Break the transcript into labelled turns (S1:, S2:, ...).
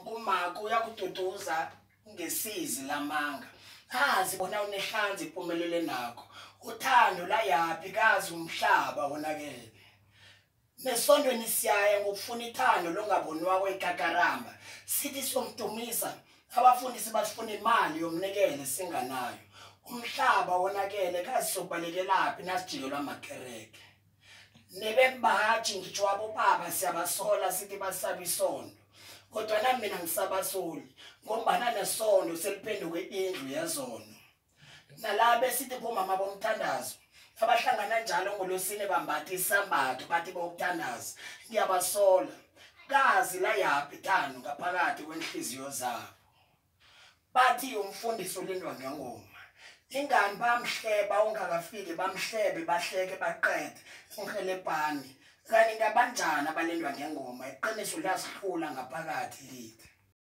S1: kumako uyakududuza ngesizi lamanga. Kazi bona unehlanzi iphumelele nakho. Uthando la yaphi kazi umhlaba wonakele. Nesondweni siyaya ngokufuna ithando longabonwa kwekakaramba. Sithi somdumisa abafundisi basifuna imali yomnikele singanayo. Umhlaba wonakele kazi sokubalekelapi nasijikelwa amakereke. Nebembahathi ngitsho abobaba siyabasola sithi basaba isondo. Kodwa nami mina ngisabasoli ngombana nesondo seliphenduke indlu yezono. Nalabe sithi bomama bomthandazo abahlangana njalo ngolosine bambatha isambatho bathi bokuthandaza. Ngiyabasola kazi la yaphi ithando ngaphakathi kwenhliziyo zabo. Bathi umfundisi ulindwa ngengoma. Ingani bamhleba ungakafiki bamhlebe bahleke baqede ngihelebhani. Kani ngabanjani abalindwa ngengoma iqiniso liyasihlula ngaphakathi lithi.